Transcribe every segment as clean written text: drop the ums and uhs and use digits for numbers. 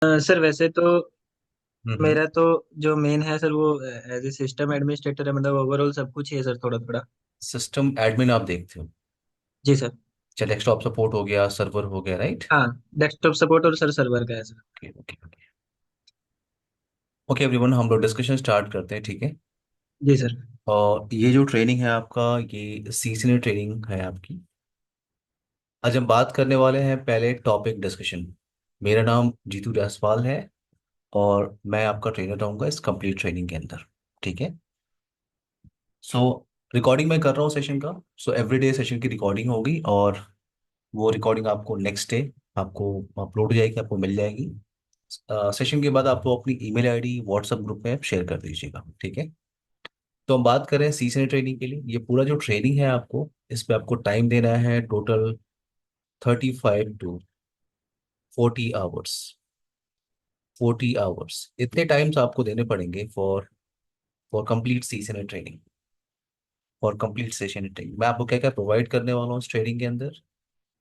Sir वैसे तो हम्म। मेरा तो जो मेन है सर वो एज ए सिस्टम एडमिनिस्ट्रेटर है, मतलब ओवरऑल सब कुछ ही है सर, थोड़ा थोड़ा। सिस्टम एडमिन आप देखते हो? जी सर। चल, डेस्कटॉप सपोर्ट हो गया, सर्वर हो गया, राइट? हाँ, डेस्कटॉप सपोर्ट और सर सर्वर का है sir. Okay okay okay. Okay everyone, हम लोग डिस्कशन स्टार्ट करते हैं, ठीक है? जी सर। और ये जो ट्रेनिंग है आपका, ये सीजनल ट्रेनिंग है आपकी। आज हम बात करने वाले हैं पहले टॉपिक डिस्कशन। मेरा नाम जीतू जायसवाल है और मैं आपका ट्रेनर रहूंगा इस कंप्लीट ट्रेनिंग के अंदर, ठीक है? सो रिकॉर्डिंग मैं कर रहा हूँ सेशन का। सो एवरीडे सेशन की रिकॉर्डिंग होगी और वो रिकॉर्डिंग आपको नेक्स्ट डे आपको अपलोड हो जाएगी, आपको मिल जाएगी। सेशन के बाद आप वो अपनी ईमेल आईडी व्हाट्सएप ग्रुप में शेयर कर दीजिएगा, ठीक है? तो हम बात करें सीजनल ट्रेनिंग के लिए। ये पूरा जो ट्रेनिंग है आपको, इस पे आपको टाइम देना है टोटल 35 to 40 आवर्स। 40 आवर्स इतने टाइम्स आपको देने पड़ेंगे for for complete seasonal training, for complete session training. मैं आपको क्या क्या प्रोवाइड करने वाला हूँ इस ट्रेनिंग के अंदर?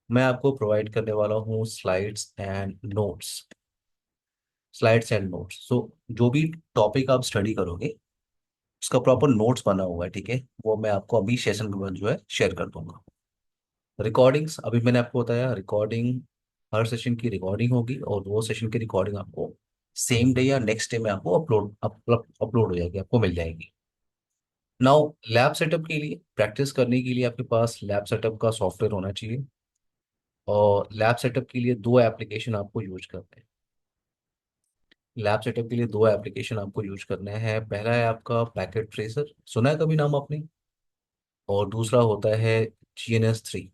मैं आपको प्रोवाइड करने वाला हूँ slides and notes. Slides and notes, so जो भी टॉपिक आप स्टडी करोगे उसका प्रॉपर नोट्स बना हुआ है, ठीक है? वो मैं आपको अभी सेशन के बाद जो है शेयर कर दूंगा। रिकॉर्डिंग्स, अभी मैंने आपको बताया रिकॉर्डिंग, हर सेशन की रिकॉर्डिंग होगी और वो सेशन की रिकॉर्डिंग आपको सेम डे या नेक्स्ट डे में आपको अपलोड हो जाएगी, आपको मिल जाएगी। नाउ लैब सेटअप के लिए, प्रैक्टिस करने के लिए आपके पास लैब सेटअप का सॉफ्टवेयर होना चाहिए। और लैब सेटअप के लिए दो एप्लीकेशन आपको यूज करते हैं। लैब सेटअप के लिए दो एप्लीकेशन आपको यूज करने हैं। पहला है आपका पैकेट ट्रेसर, सुना है कभी नाम आपने? और दूसरा होता है GNS3।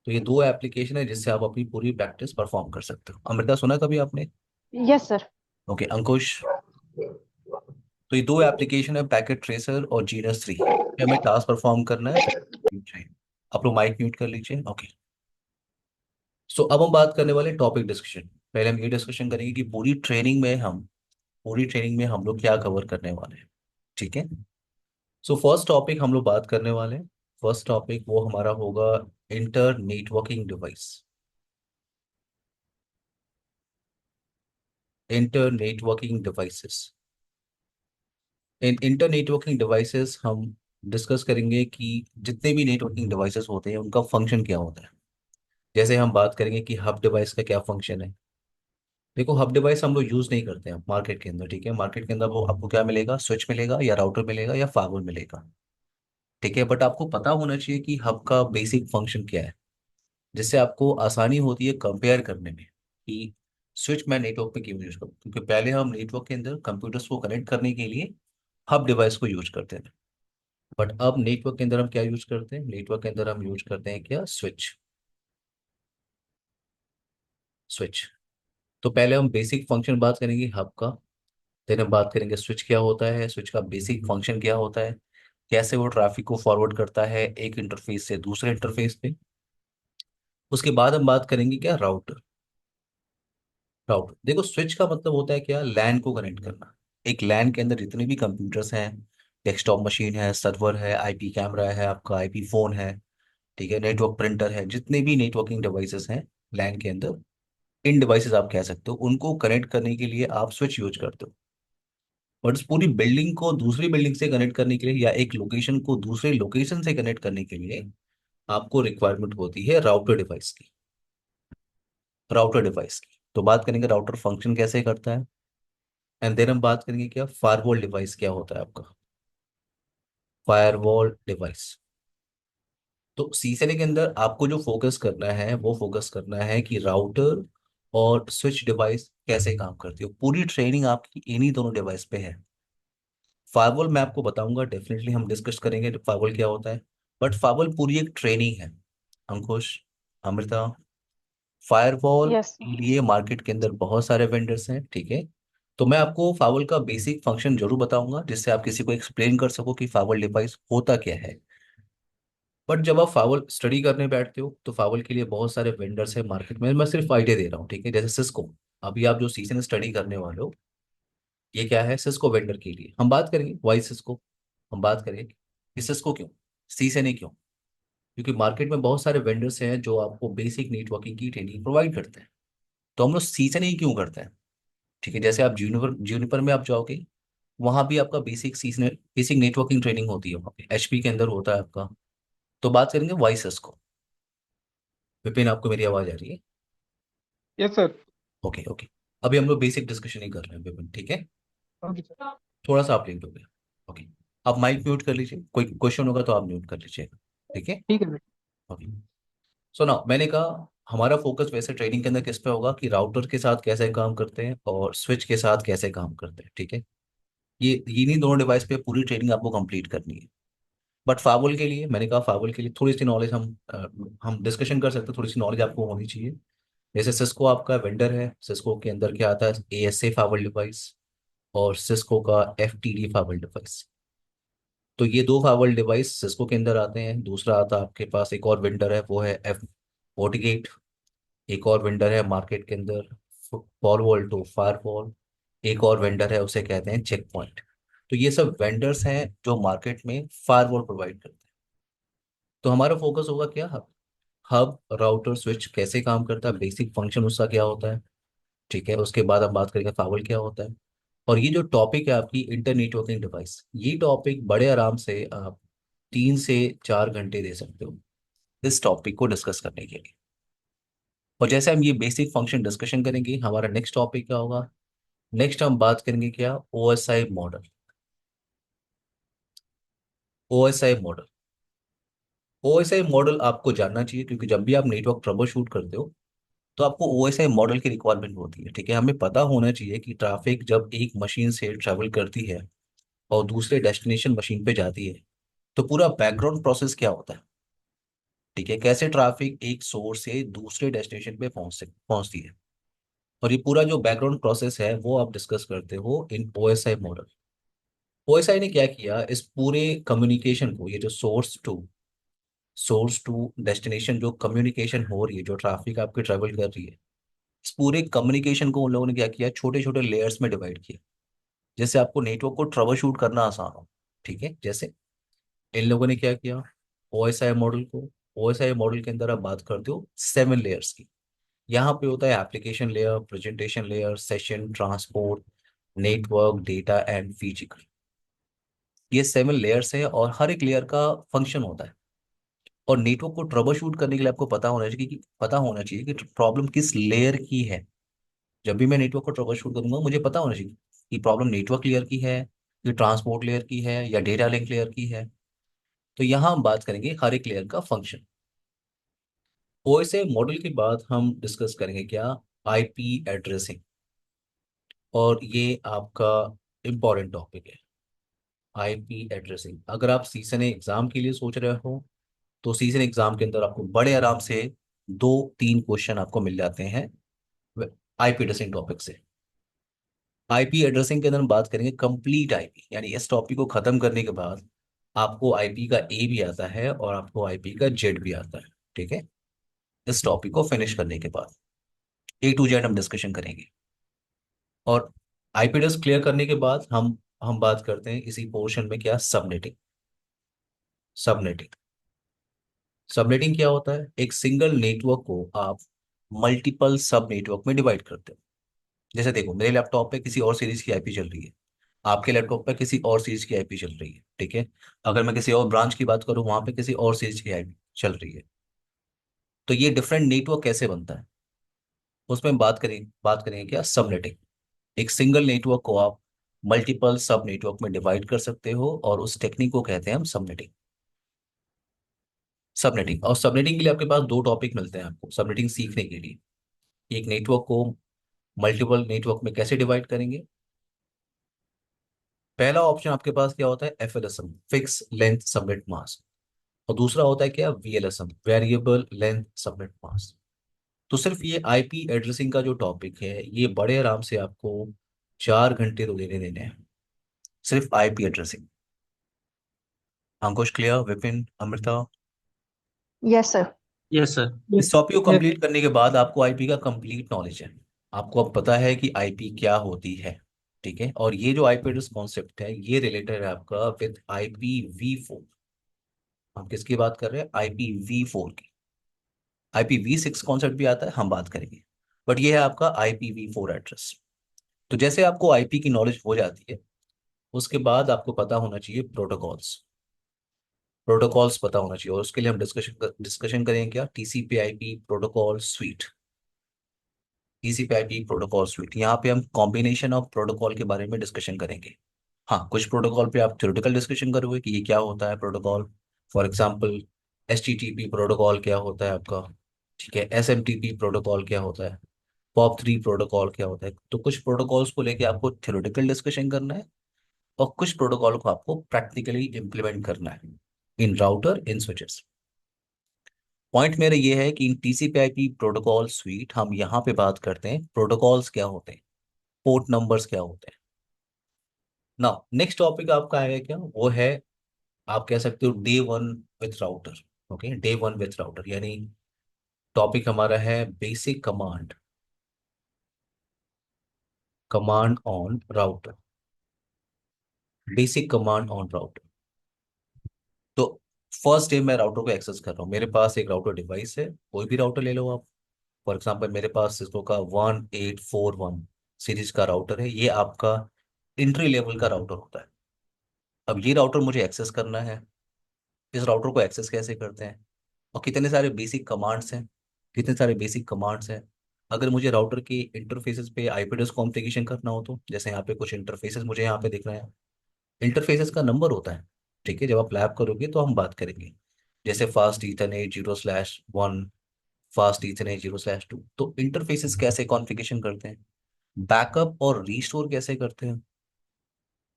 तो ये दो एप्लीकेशन है जिससे आप अपनी पूरी प्रैक्टिस परफॉर्म कर सकते हो। अमृता, सुना है कभी आपने? Yes sir. ओके अंकुश। तो ये दो एप्लीकेशन है, पैकेट ट्रेसर और GNS3। हमें टास्क परफॉर्म करना है। आप लोग माइक म्यूट कर लीजिए, ओके। सो अब हम बात करने वाले टॉपिक डिस्कशन। पहले हम ये डिस्कशन करेंगे कि पूरी ट्रेनिंग में हम लोग क्या कवर करने वाले हैं, ठीक है? सो फर्स्ट टॉपिक हम लोग बात करने वाले हैं। फर्स्ट टॉपिक वो हमारा होगा internetworking device. Internetworking devices. इन इंटर नेटवर्किंग डिवाइसेस हम डिस्कस करेंगे कि जितने भी नेटवर्किंग डिवाइसेस होते हैं उनका फंक्शन क्या होता है। जैसे हम बात करेंगे कि हब डिवाइस का क्या फंक्शन है। देखो, हब डिवाइस हम लोग यूज नहीं करते हैं मार्केट के अंदर, ठीक है? मार्केट के अंदर वो आपको क्या मिलेगा? स्विच मिलेगा या राउटर मिलेगा या फायरवॉल मिलेगा, ठीक है? बट आपको पता होना चाहिए कि हब का बेसिक फंक्शन क्या है, जिससे आपको आसानी होती है कंपेयर करने में कि स्विच मैं नेटवर्क पे क्यों यूज करूँ। क्योंकि पहले हम नेटवर्क के अंदर कंप्यूटर्स को कनेक्ट करने के लिए हब डिवाइस को यूज करते थे। बट अब नेटवर्क के अंदर हम क्या यूज करते हैं? नेटवर्क के अंदर हम यूज करते हैं क्या? स्विच। स्विच। तो पहले हम बेसिक फंक्शन बात करेंगे हब का। देन हम बात करेंगे स्विच क्या होता है, स्विच का बेसिक फंक्शन क्या होता है, कैसे वो ट्रैफिक को फॉरवर्ड करता है एक इंटरफेस से दूसरे इंटरफेस पे। उसके बाद हम बात करेंगे क्या? राउटर। राउटर, देखो स्विच का मतलब होता है क्या? लैन को कनेक्ट करना। एक लैन के अंदर जितने भी कंप्यूटर्स हैं, डेस्कटॉप मशीन है, सर्वर है, आईपी कैमरा है, आपका आईपी फोन है, ठीक है, नेटवर्क प्रिंटर है, जितने भी नेटवर्किंग डिवाइसेस हैं लैन के अंदर, इन डिवाइसेस आप कह सकते हो, उनको कनेक्ट करने के लिए आप स्विच यूज करते हो। और इस पूरी बिल्डिंग को दूसरी बिल्डिंग से कनेक्ट करने के लिए या एक लोकेशन को दूसरे लोकेशन से कनेक्ट करने के लिए आपको रिक्वायरमेंट होती है राउटर डिवाइस की। राउटर डिवाइस की तो बात करेंगे राउटर फंक्शन कैसे करता है। एंड देन हम बात करेंगे क्या? फायरवॉल डिवाइस क्या होता है आपका? Firewall device. तो सीसीएनए के अंदर आपको जो फोकस करना है वो फोकस करना है कि राउटर और स्विच डिवाइस कैसे काम करती है। पूरी ट्रेनिंग आपकी इन्हीं दोनों डिवाइस पे है। फायरवॉल मैं आपको बताऊंगा, डेफिनेटली हम डिस्कस करेंगे फायरवॉल क्या होता है। बट फायरवॉल पूरी एक ट्रेनिंग है। अंकुश, अमृता, फायरवॉल यस। के लिए मार्केट के अंदर बहुत सारे वेंडर्स हैं, ठीक है? तो मैं आपको फायरवॉल का बेसिक फंक्शन जरूर बताऊंगा जिससे आप किसी को एक्सप्लेन कर सको कि फायरवॉल डिवाइस होता क्या है। बट जब आप फावल स्टडी करने बैठते हो तो फावल के लिए बहुत सारे वेंडर्स है मार्केट में। मैं सिर्फ आइडिया दे रहा हूँ, ठीक है? जैसे सिस्को, अभी आप जो सीजन स्टडी करने वाले हो, ये क्या है? सिस्को वेंडर के लिए हम बात करेंगे। Why Cisco? हम बात करेंगे कि सिस्को क्यों, सी से नहीं क्यों? क्योंकि मार्केट में बहुत सारे वेंडर्स हैं जो आपको बेसिक नेटवर्किंग की ट्रेनिंग प्रोवाइड करते हैं। तो हम लोग सीजन ही क्यों करते हैं? ठीक है, जैसे आप जूनिपर जूनिपर में आप जाओगे, वहां भी आपका basic season, basic networking training होती है, वहाँ पे एचपी के अंदर होता है आपका। तो बात करेंगे वॉइसेस को। विपिन, आपको मेरी आवाज आ रही है? Yes sir. Okay okay. अभी हम लोग बेसिक डिस्कशन ही कर रहे हैं विपिन, ठीक है? Okay sir. थोड़ा सा आप लेट हो गया। ओके। आप माइक म्यूट कर लीजिए, कोई क्वेश्चन होगा तो आप म्यूट कर लीजिएगा, ठीक है? ठीक है सर। ओके। सो ना, मैंने कहा हमारा फोकस वैसे ट्रेडिंग के अंदर किस पे होगा कि राउटर के साथ कैसे काम करते हैं और स्विच के साथ कैसे काम करते हैं, ठीक है? ये इन्हीं दोनों डिवाइस पे पूरी ट्रेनिंग आपको कंप्लीट करनी है। बट फावल के लिए मैंने कहा, फावल के लिए थोड़ी सी नॉलेज हम डिस्कशन कर सकते हैं, थोड़ी सी नॉलेज आपको होनी चाहिए। जैसे सिस्को आपका वेंडर है, सिस्को के अंदर क्या आता है, एएसए फावल डिवाइस और सिस्को का एफटीडी फावल डिवाइस। तो ये दो फावल डिवाइस सिस्को के अंदर आते हैं। दूसरा आता है आपके पास एक और वेंडर है, वो है एफ फोर्टीगेट। एक और वेंडर है मार्केट के अंदर, फॉरवॉल टू फायरवॉल। एक और वेंडर है, उसे कहते हैं चेक पॉइंट। तो ये सब वेंडर्स हैं जो मार्केट में फायरवॉल प्रोवाइड करते हैं। तो हमारा फोकस होगा क्या, हब हब राउटर स्विच कैसे काम करता है, बेसिक फंक्शन उसका क्या होता है, ठीक है? उसके बाद हम बात करेंगे फावल क्या होता है। और ये जो टॉपिक है आपकी इंटर नेटवर्किंग डिवाइस, ये टॉपिक बड़े आराम से आप 3 से 4 घंटे दे सकते हो इस टॉपिक को डिस्कस करने के लिए। और जैसे हम ये बेसिक फंक्शन डिस्कशन करेंगे, हमारा नेक्स्ट टॉपिक क्या होगा? नेक्स्ट हम बात करेंगे क्या, OSI model. OSI model, OSI model आपको जानना चाहिए, क्योंकि जब भी आप नेटवर्क ट्रबल शूट करते हो तो आपको ओएसआई मॉडल की रिक्वायरमेंट होती है, ठीक है? हमें पता होना चाहिए कि ट्रैफिक जब एक मशीन से ट्रैवल करती है और दूसरे डेस्टिनेशन मशीन पे जाती है, तो पूरा बैकग्राउंड प्रोसेस क्या होता है, ठीक है? कैसे ट्रैफिक एक सोर्स से दूसरे डेस्टिनेशन पे पहुंचती है। और ये पूरा जो बैकग्राउंड प्रोसेस है वो आप डिस्कस करते हो इन ओएसआई मॉडल। ओएसआई ने क्या किया, इस पूरे कम्युनिकेशन को, ये जो सोर्स टू डेस्टिनेशन जो कम्युनिकेशन हो रही है, जो ट्रैफिक आपकी ट्रेवल कर रही है, इस पूरे कम्युनिकेशन को उन लोगों ने क्या किया, छोटे छोटे लेयर्स में डिवाइड किया, जैसे आपको नेटवर्क को ट्रबल शूट करना आसान हो, ठीक है? जैसे इन लोगों ने क्या किया, ओएसआई मॉडल के अंदर आप बात करते हो 7 लेयर्स की। यहाँ पे होता है application layer, presentation layer, session, transport, network, data and physical. ये 7 लेयर्स है और हर एक लेयर का फंक्शन होता है। और नेटवर्क को ट्रबल शूट करने के लिए आपको पता होना चाहिए कि प्रॉब्लम किस लेयर की है। जब भी मैं नेटवर्क को ट्रबल शूट करूंगा, मुझे पता होना चाहिए कि प्रॉब्लम नेटवर्क लेयर की है, कि ट्रांसपोर्ट लेयर की है, या डेटा लिंक लेयर की है। तो यहाँ हम बात करेंगे हर एक लेयर का फंक्शन। ओएसए मॉडल के बाद हम डिस्कस करेंगे क्या, आईपी एड्रेसिंग। और ये आपका इम्पॉर्टेंट टॉपिक है, आईपी एड्रेसिंग। अगर आप सीजन एग्जाम के लिए सोच रहे हो, तो सीजन एग्जाम के अंदर आपको बड़े आराम से 2-3 क्वेश्चन आपको मिल जाते हैं आईपी एड्रेसिंग टॉपिक से। आईपी एड्रेसिंग के अंदर हम बात करेंगे कंप्लीट आईपी, यानी इस टॉपिक को खत्म करने के बाद आपको आईपी का ए भी आता है और आपको आईपी का जेड भी आता है, ठीक है? इस टॉपिक को फिनिश करने के बाद ए टू जेड हम डिस्कशन करेंगे। और आईपी एड्रेस क्लियर करने के बाद हम बात करते हैं इसी पोर्शन में क्या, सबनेटिंग। सबनेटिंग सबनेटिंग क्या होता है, एक सिंगल नेटवर्क को आप मल्टीपल सब नेटवर्क में डिवाइड करते हो। जैसे देखो, मेरे लैपटॉप पे किसी और सीरीज की आईपी चल रही है, आपके लैपटॉप पे किसी और सीरीज की आईपी चल रही है, ठीक है? अगर मैं किसी और ब्रांच की बात करूं, वहां पे किसी और सीरीज की आईपी चल रही है। तो ये डिफरेंट नेटवर्क कैसे बनता है, उसमें बात करेंगे क्या, सबनेटिंग। एक सिंगल नेटवर्क को आप मल्टीपल सब नेटवर्क में डिवाइड कर सकते हो और उस टेक्निक को कहते हैं हम सबनेटिंग। सबनेटिंग और सबनेटिंग के लिए आपके पास 2 टॉपिक मिलते हैं आपको सबनेटिंग सीखने के लिए। एक नेटवर्क को मल्टीपल नेटवर्क में कैसे डिवाइड करेंगे। पहला ऑप्शन आपके पास क्या होता है, एफएलएसएम, फिक्स लेंथ सबनेट मास्क। और दूसरा होता है क्या, वीएलएसएम, वेरिएबल लेंथ सबनेट मास्क। तो सिर्फ ये आईपी एड्रेसिंग का जो टॉपिक है, ये बड़े आराम से आपको 4 घंटे तो देने देने हैं, सिर्फ IP addressing. Ankush, clear? Vipin, Amrita? Yes sir. Yes sir. इस टॉपिक को यस। कंप्लीट करने के बाद आपको आईपी का कंप्लीट नॉलेज है। आपको अब पता है कि आईपी क्या होती है, ठीक है? और ये जो आईपी एड्रेस कॉन्सेप्ट है, ये रिलेटेड है आपका विद आईपी वी4। हम किसकी बात कर रहे हैं, आईपी वी4 की। आईपी वी6 कॉन्सेप्ट भी आता है, हम बात करेंगे। बट ये है आपका IPv4 एड्रेस। तो जैसे आपको आईपी की नॉलेज हो जाती है, उसके बाद आपको पता होना चाहिए प्रोटोकॉल्स। प्रोटोकॉल्स पता होना चाहिए, और उसके लिए हम डिस्कशन करेंगे क्या, TCP/IP protocol sweet. TCP/IP protocol sweet, यहाँ पे हम कॉम्बिनेशन ऑफ प्रोटोकॉल के बारे में डिस्कशन करेंगे। हाँ, कुछ प्रोटोकॉल पे आप थ्योरेटिकल डिस्कशन करोगे कि ये क्या होता है protocol. For example, HTTP protocol क्या होता है आपका, ठीक है, SMTP प्रोटोकॉल क्या होता है, POP3 प्रोटोकॉल क्या होता है। तो कुछ प्रोटोकॉल्स को लेके आपको थ्योरेटिकल डिस्कशन करना है, और कुछ प्रोटोकॉल को आपको प्रैक्टिकली इंप्लीमेंट करना है इन राउटर, इन स्विचेस। पॉइंट मेरा ये है कि इन TCP/IP प्रोटोकॉल स्वीट हम यहाँ पे बात करते हैं प्रोटोकॉल्स क्या होते हैं, पोर्ट नंबर्स क्या होते हैं। नाउ नेक्स्ट टॉपिक आपका आएगा क्या, वो है, आप कह सकते हो day one with router. Okay, day one with router यानी टॉपिक हमारा है basic command, command on router, basic command on router. तो फर्स्ट डे मैं राउटर को एक्सेस कर रहा हूँ, मेरे पास एक राउटर डिवाइस है, कोई भी राउटर ले लो आप। फॉर एग्जाम्पल मेरे पास सिस्को का 1841 सीरीज का राउटर है, ये आपका इंट्री लेवल का राउटर होता है। अब ये राउटर मुझे एक्सेस करना है। इस राउटर को एक्सेस कैसे करते हैं, और कितने सारे बेसिक कमांड्स हैं, कितने सारे बेसिक कमांड्स हैं। अगर मुझे राउटर के इंटरफेसेस पे IP एड्रेस कॉन्फ़िगरेशन करना हो, तो जैसे यहाँ पे कुछ इंटरफेसेस मुझे यहाँ पे दिख रहे हैं, इंटरफेसेस का नंबर होता है, ठीक है, जब आप लैब करोगे तो हम बात करेंगे। जैसे फास्ट ईथरनेट 0/1, फास्ट ईथरनेट 0/2। तो इंटरफेसेस कैसे कॉन्फ़िगरेशन करते हैं, बैकअप और रीस्टोर कैसे करते हैं,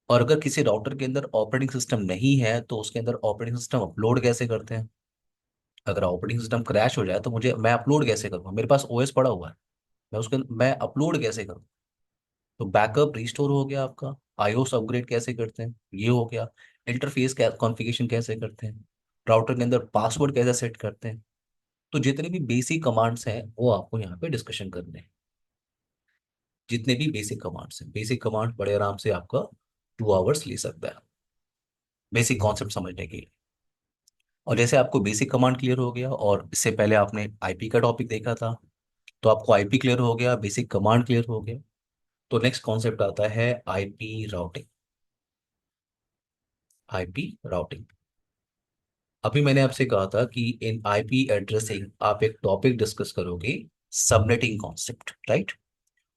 और अगर किसी राउटर के अंदर ऑपरेटिंग सिस्टम नहीं है तो उसके अंदर ऑपरेटिंग सिस्टम अपलोड कैसे करते हैं। अगर ऑपरेटिंग सिस्टम क्रैश हो जाए तो मुझे, मैं अपलोड कैसे करूँगा, मेरे पास OS पड़ा हुआ है, मैं अपलोड कैसे करूँ। तो बैकअप रिस्टोर हो गया आपका, iOS अपग्रेड कैसे करते हैं ये हो गया, इंटरफेस कॉन्फ़िगरेशन कैसे करते हैं, राउटर के अंदर पासवर्ड कैसे सेट करते हैं। तो जितने भी बेसिक कमांड्स हैं वो आपको यहाँ पे डिस्कशन करने हैं। जितने भी बेसिक कमांड्स हैं, बेसिक कमांड बड़े आराम से आपका 2 आवर्स ले सकता है बेसिक कॉन्सेप्ट समझने के लिए। और जैसे आपको बेसिक कमांड क्लियर हो गया, और इससे पहले आपने IP का टॉपिक देखा था, तो आपको IP क्लियर हो गया, बेसिक कमांड क्लियर हो गया। तो नेक्स्ट कॉन्सेप्ट आता है IP राउटिंग। IP राउटिंग, अभी मैंने आपसे कहा था कि इन IP एड्रेसिंग आप एक टॉपिक डिस्कस करोगे, सबनेटिंग कॉन्सेप्ट, राइट।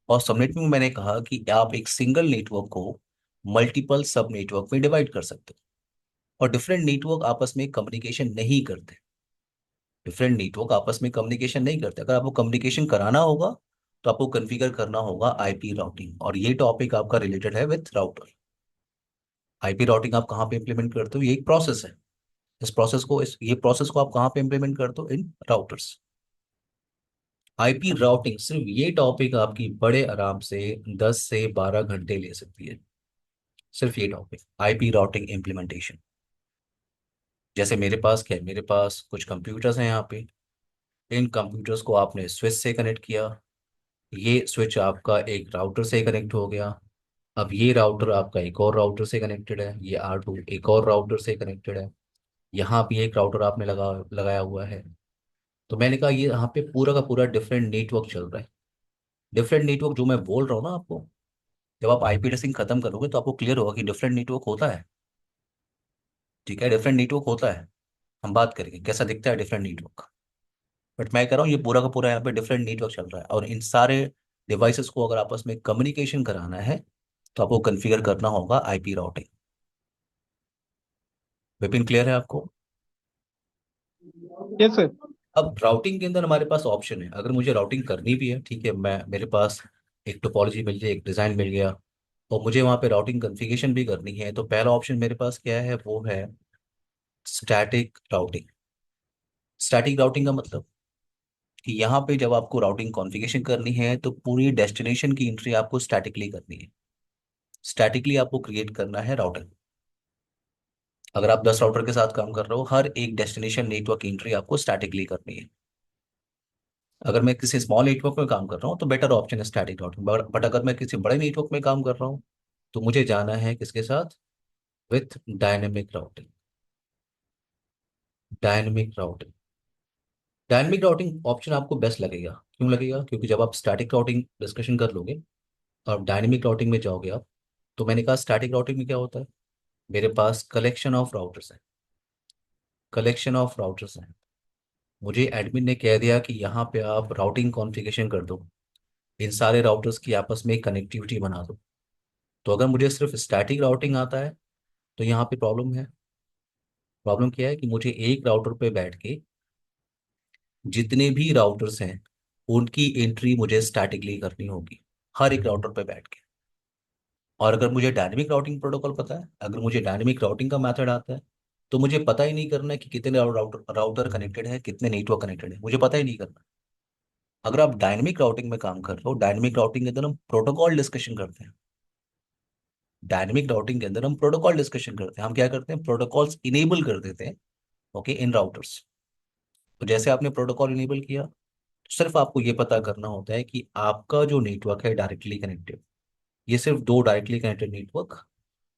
और सबनेटिंग में मैंने कहा कि आप एक सिंगल नेटवर्क को मल्टीपल सब नेटवर्क में डिवाइड कर सकते हो, और डिफरेंट नेटवर्क आपस में कम्युनिकेशन नहीं करते। डिफरेंट नेटवर्क आपस में कम्युनिकेशन नहीं करते, अगर आपको कम्युनिकेशन कराना होगा तो आपको कॉन्फ़िगर करना होगा IP राउटिंग, और ये टॉपिक आपका रिलेटेड है विथ राउटर। IP राउटिंग आप कहाँ पे इंप्लीमेंट करते हो, ये एक प्रोसेस है। ये प्रोसेस को आप कहाँ पे इंप्लीमेंट करते हो, इन राउटर्स। IP राउटिंग, सिर्फ ये टॉपिक आपकी बड़े आराम से 10 से 12 घंटे ले सकती है, सिर्फ ये टॉपिक IP राउटिंग इम्प्लीमेंटेशन। जैसे मेरे पास क्या है, मेरे पास कुछ कंप्यूटर्स हैं यहाँ पे, इन कंप्यूटर्स को आपने स्विच से कनेक्ट किया, ये स्विच आपका एक राउटर से कनेक्ट हो गया। अब ये राउटर आपका एक और राउटर से कनेक्टेड है, ये R2 एक और राउटर से कनेक्टेड है, यहाँ भी एक राउटर आपने लगाया हुआ है। तो मैंने कहा ये यहाँ पे पूरा का पूरा डिफरेंट नेटवर्क चल रहा है। डिफरेंट नेटवर्क जो मैं बोल रहा हूँ ना आपको, जब आप IP एड्रेसिंग खत्म करोगे तो आपको क्लियर होगा कि डिफरेंट नेटवर्क होता है, ठीक है, डिफरेंट नेटवर्क होता है। हम बात करेंगे कैसा दिखता है डिफरेंट नेटवर्क। बट मैं कह रहा हूँ ये पूरा का पूरा यहाँ पे डिफरेंट नेटवर्क चल रहा है, और इन सारे डिवाइसेस को अगर आपस में कम्युनिकेशन कराना है तो आपको कॉन्फ़िगर करना होगा IP राउटिंग। विपिन, क्लियर है आपको। Yes sir. अब राउटिंग के अंदर हमारे पास ऑप्शन है, अगर मुझे राउटिंग करनी भी है, ठीक है, मैं मेरे पास एक टोपोलॉजी मिल गई, एक डिज़ाइन मिल गया, और मुझे वहाँ पे राउटिंग कॉन्फ़िगरेशन भी करनी है, तो पहला ऑप्शन मेरे पास क्या है, वो है स्टैटिक राउटिंग। स्टैटिक राउटिंग का मतलब कि यहाँ पे जब आपको राउटिंग कॉन्फ़िगरेशन करनी है तो पूरी डेस्टिनेशन की एंट्री आपको स्टैटिकली करनी है, स्टैटिकली आपको क्रिएट करना है राउटर। अगर आप 10 राउटर के साथ काम कर रहे हो, हर एक डेस्टिनेशन नेटवर्क एंट्री आपको स्टैटिकली करनी है। अगर मैं किसी स्मॉल नेटवर्क में काम कर रहा हूँ तो बेटर ऑप्शन है स्टैटिक राउटिंग, बट अगर मैं किसी बड़े नेटवर्क में काम कर रहा हूँ तो मुझे जाना है किसके साथ, with dynamic routing. Dynamic routing, dynamic routing option आपको बेस्ट लगेगा। क्यों लगेगा? क्योंकि जब आप स्टैटिक राउटिंग डिस्कशन कर लोगे और डायनेमिक राउटिंग में जाओगे आप, तो मैंने कहा स्टैटिक राउटिंग में क्या होता है, मेरे पास कलेक्शन ऑफ राउटर्स है, कलेक्शन ऑफ राउटर्स हैं। मुझे एडमिन ने कह दिया कि यहाँ पे आप राउटिंग कॉन्फ़िगरेशन कर दो, इन सारे राउटर्स की आपस में कनेक्टिविटी बना दो। तो अगर मुझे सिर्फ स्टैटिक राउटिंग आता है तो यहाँ पे प्रॉब्लम है। प्रॉब्लम क्या है कि मुझे एक राउटर पे बैठ के जितने भी राउटर्स हैं उनकी एंट्री मुझे स्टैटिकली करनी होगी, हर एक राउटर पे बैठ के। और अगर मुझे डायनेमिक राउटिंग प्रोटोकॉल पता है, अगर मुझे डायनेमिक राउटिंग का मेथड आता है, तो मुझे पता ही नहीं करना है कि कितने राउटर राउटर कनेक्टेड है, कितने नेटवर्क कनेक्टेड है, मुझे पता ही नहीं करना। अगर आप डायनेमिक राउटिंग में काम कर रहे हो, डायनेमिक राउटिंग के अंदर हम प्रोटोकॉल डिस्कशन करते हैं। डायनेमिक राउटिंग के अंदर हम प्रोटोकॉल डिस्कशन करते हैं। हम क्या करते हैं, प्रोटोकॉल्स इनेबल कर देते हैं, ओके, इन राउटर्स। तो जैसे आपने प्रोटोकॉल इनेबल किया, तो सिर्फ आपको ये पता करना होता है कि आपका जो नेटवर्क है डायरेक्टली कनेक्टेड, ये सिर्फ दो डायरेक्टली कनेक्टेड नेटवर्क,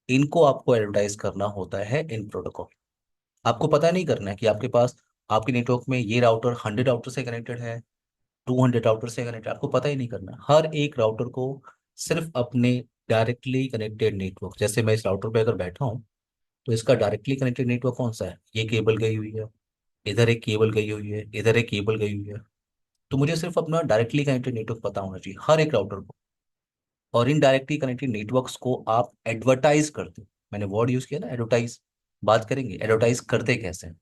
इनको आपको एडवर्टाइज करना होता है इन प्रोटोकॉल। आपको पता नहीं करना है कि आपके पास, आपके नेटवर्क में ये राउटर 100 राउटर से कनेक्टेड है, 200 राउटर से कनेक्टेड, आपको पता ही नहीं करना। हर एक राउटर को सिर्फ अपने डायरेक्टली कनेक्टेड नेटवर्क, जैसे मैं इस राउटर पे अगर बैठा हूँ, तो इसका डायरेक्टली कनेक्टेड नेटवर्क कौन सा है, ये केबल गई हुई है, इधर एक केबल गई हुई है, इधर एक केबल गई हुई है। तो मुझे सिर्फ अपना डायरेक्टली कनेक्टेड नेटवर्क पता होना चाहिए हर एक राउटर को। और इन डायरेक्टली कनेक्टेड नेटवर्क्स को आप एडवर्टाइज करते हो। मैंने वर्ड यूज किया ना, एडवर्टाइज। बात करेंगे एडवर्टाइज करते कैसे हैं।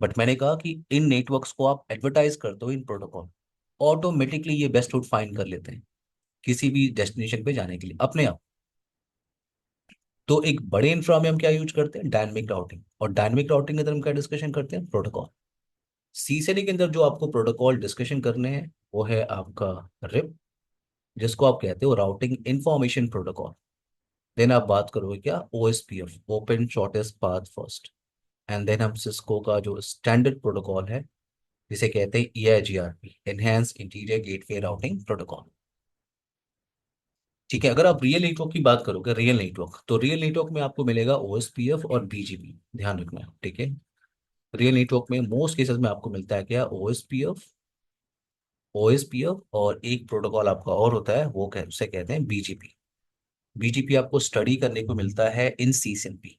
बट मैंने कहा कि इन नेटवर्क्स को आप एडवर्टाइज करते हो इन प्रोटोकॉल, ऑटोमेटिकली ये बेस्ट रूट फाइंड कर लेते हैं किसी भी डेस्टिनेशन पे जाने के लिए अपने आप। तो एक बड़े इंफ्रा में हम क्या यूज करते हैं, डायनेमिक राउटिंग। और डायनेमिक राउटिंग के अंदर हम क्या डिस्कशन करते हैं, प्रोटोकॉल। सीसेडी के अंदर जो आपको प्रोटोकॉल डिस्कशन करने हैं वो है आपका रिप, जिसको आप कहते हो राउटिंग इंफॉर्मेशन प्रोटोकॉल। देन आप बात करोगे क्या, OSPF, open shortest path first. And then हम सिस्को का जो स्टैंडर्ड प्रोटोकॉल है, जिसे कहते हैं EIGRP, enhance interior gateway routing protocol. ठीक है। अगर आप रियल नेटवर्क की बात करोगे, रियल नेटवर्क, तो रियल नेटवर्क में आपको मिलेगा OSPF और BGP, ध्यान रखना, ठीक है। रियल नेटवर्क में मोस्ट केसेस में आपको मिलता है क्या, OSPF और एक प्रोटोकॉल आपका और होता है, वो उसे कहते हैं BGP। BGP आपको स्टडी करने को मिलता है इन CCNP।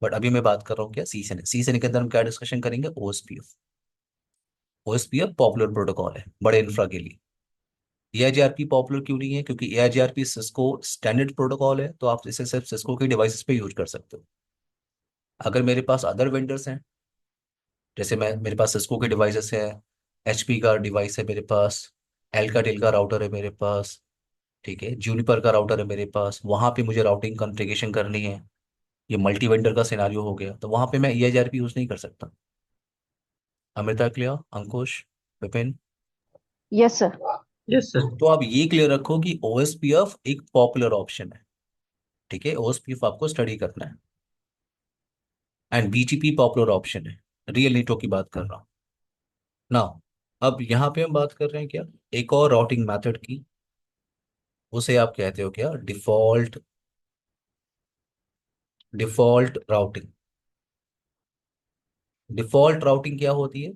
बट अभी मैं बात कर रहा हूँ क्या, CCNA। CCNA के अंदर हम क्या डिस्कशन करेंगे, OSPF। OSPF पॉपुलर प्रोटोकॉल है बड़े इंफ्रा के लिए। AIGRP पॉपुलर क्यों नहीं है, क्योंकि AIGRP सिस्को स्टैंडर्ड प्रोटोकॉल है, तो आप इसे सिर्फ सिस्को के डिवाइसेस पे यूज कर सकते हो। अगर मेरे पास अदर वेंडर्स हैं, जैसे मेरे पास सिस्को के डिवाइसेस है, HP का डिवाइस है मेरे पास, एल्काटेल का राउटर है मेरे पास, ठीक है, जूनिपर का राउटर है मेरे पास, वहां पे मुझे राउटिंग कॉन्फ़िगरेशन करनी है, ये मल्टी वेंडर का सिनारियो हो गया, तो वहां पे मैं EIGRP यूज नहीं कर सकता। Amrita, clear? Ankush, Vipin? Yes, sir. Yes sir. तो आप ये क्लियर रखो कि OSPF एक पॉपुलर ऑप्शन है, ठीक है, OSPF आपको स्टडी करना है। एंड BGP पॉपुलर ऑप्शन है, रियल नेटवर्क की बात कर रहा हूँ ना। अब यहाँ पे हम बात कर रहे हैं क्या, एक और राउटिंग मेथड की, उसे आप कहते हो क्या, default, default routing. Default routing क्या होती है,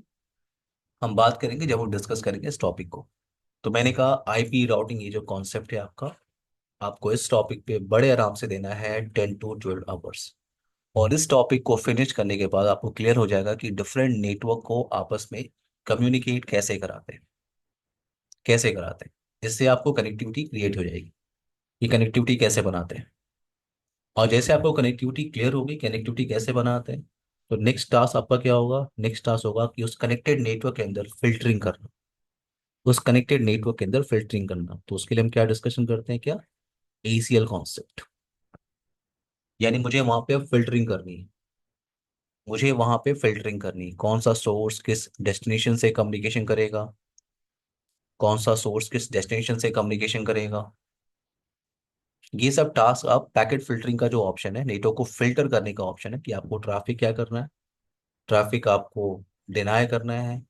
हम बात करेंगे जब हम डिस्कस करेंगे इस टॉपिक को। तो मैंने कहा IP राउटिंग, ये जो कॉन्सेप्ट है आपका, आपको इस टॉपिक पे बड़े आराम से देना है 10 to 12 आवर्स। और इस टॉपिक को फिनिश करने के बाद आपको क्लियर हो जाएगा कि डिफरेंट नेटवर्क को आपस में कम्युनिकेट कैसे कराते हैं, कैसे कराते हैं। इससे आपको कनेक्टिविटी क्रिएट हो जाएगी, ये कनेक्टिविटी कैसे बनाते हैं। और जैसे आपको कनेक्टिविटी क्लियर होगी, कनेक्टिविटी कैसे बनाते हैं, तो नेक्स्ट टास्क आपका क्या होगा, नेक्स्ट टास्क होगा कि उस कनेक्टेड नेटवर्क के अंदर फिल्टरिंग करना। उस कनेक्टेड नेटवर्क के अंदर फिल्टरिंग करना, तो उसके लिए हम क्या डिस्कशन करते हैं क्या, ACL कॉन्सेप्ट। यानी मुझे वहां पे फिल्टरिंग करनी है, मुझे वहां पे फिल्टरिंग करनी है, कौन सा सोर्स किस डेस्टिनेशन से कम्युनिकेशन करेगा, कौन सा सोर्स किस डेस्टिनेशन से कम्युनिकेशन करेगा। ये सब टास्क आप पैकेट फिल्टरिंग का जो ऑप्शन है, नेटवर्क को फिल्टर करने का ऑप्शन है, कि आपको ट्रैफिक क्या करना है, ट्रैफिक आपको डिनाय करना है,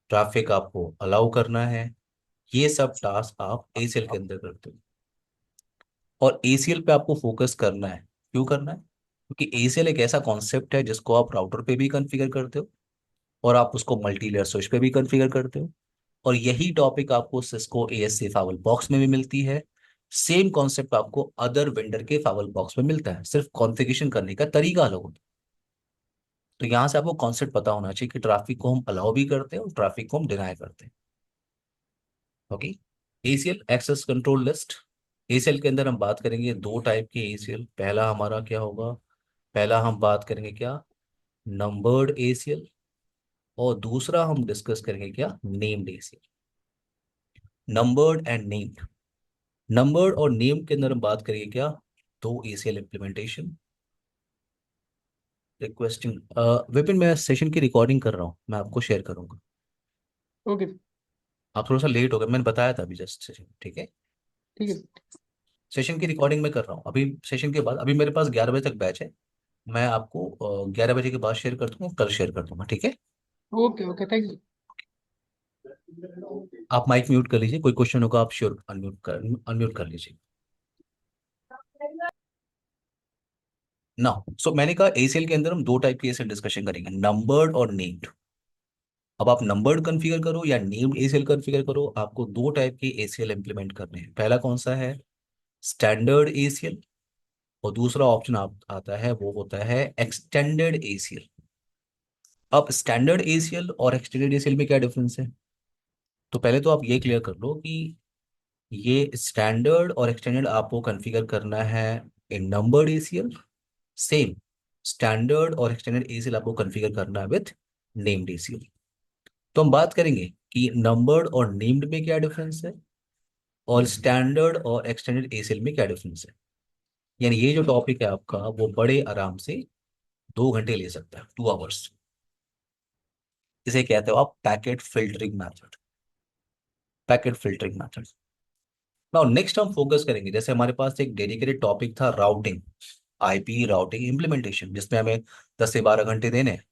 ट्रैफिक आपको अलाउ करना है। ये सब टास्क आप ACL के अंदर करते हो। और ACL पे आपको फोकस करना है। क्यों करना है, क्योंकि ACL एक ऐसा कॉन्सेप्ट है जिसको आप राउटर पे भी कॉन्फ़िगर करते हो, और आप उसको मल्टी लेयर स्विच पे भी कॉन्फ़िगर करते हो। और यही टॉपिक आपको सिस्को एएससी फावल बॉक्स में भी मिलती है। सेम कॉन्सेप्ट आपको अदर वेंडर के फावल बॉक्स में मिलता है, सिर्फ कॉन्फ़िगरेशन करने का तरीका अलग होता है। तो यहाँ से आपको कॉन्सेप्ट पता होना चाहिए कि ट्रैफिक को हम अलाउ भी करते हैं और ट्रैफिक को हम डिनाई करते हैं। Okay. ACL access control list. ACL के अंदर हम बात करेंगे दो टाइप के एसीएल। पहला हमारा क्या होगा, पहला हम बात करेंगे क्या, नंबर्ड एसीएल। और दूसरा हम डिस्कस करेंगे क्या, named ACL. Numbered and named. Numbered और नेम्ड के अंदर हम बात करेंगे क्या, दो एसीएल इम्प्लीमेंटेशन। रिक्वेस्टिंग विपिन, मैं सेशन की रिकॉर्डिंग कर रहा हूँ, मैं आपको शेयर करूंगा। ओके सर, आप थोड़ा सा लेट हो गए, मैंने बताया था अभी जस्ट सेशन, ठीक है। ठीक है सर। सेशन की रिकॉर्डिंग में कर रहा हूँ अभी। सेशन के बाद अभी मेरे पास 11 बजे तक बैच है। मैं आपको 11 बजे के बाद शेयर कर दूंगा, कल शेयर कर दूंगा, ठीक है। Okay okay, thank you. आप माइक म्यूट कर लीजिए, कोई क्वेश्चन होगा आप श्योर अनम्यूट कर लीजिए ना। सो मैंने कहा एसीएल के अंदर हम दो टाइप की एसीएल डिस्कशन करेंगे, नंबर्ड और नेम्ड। अब आप नंबर्ड कॉन्फ़िगर करो या नेम्ड एसीएल कॉन्फ़िगर करो, आपको दो टाइप के एसीएल इंप्लीमेंट करने हैं। पहला कौन सा है, स्टैंडर्ड एसीएल। और दूसरा ऑप्शन आप आता है वो होता है एक्सटेंडेड एसीएल। अब स्टैंडर्ड एसीएल और एक्सटेंडेड एसीएल में क्या डिफरेंस है, तो पहले तो आप ये क्लियर कर लो कि ये स्टैंडर्ड और एक्सटेंडेड आपको कॉन्फ़िगर करना है इन नंबर्ड एसीएल। सेम स्टैंडर्ड और एक्सटेंडेड एसीएल आपको कॉन्फ़िगर करना है विथ नेम्ड एसीएल। तो हम बात करेंगे कि नंबर्ड और नेम्ड में क्या डिफरेंस है और स्टैंडर्ड और एक्सटेंडेड एसीएल में क्या डिफरेंस है। यानी ये जो टॉपिक है आपका वो बड़े आराम से 2 घंटे ले सकता है, 2 आवर्स। इसे कहते हो आप packet filtering method. Packet filtering method. Now next हम फोकस करेंगे, जैसे हमारे पास एक डेडिकेटेड टॉपिक था राउटिंग, आईपी राउटिंग इम्प्लीमेंटेशन, जिसमें हमें 10 से 12 घंटे देने हैं।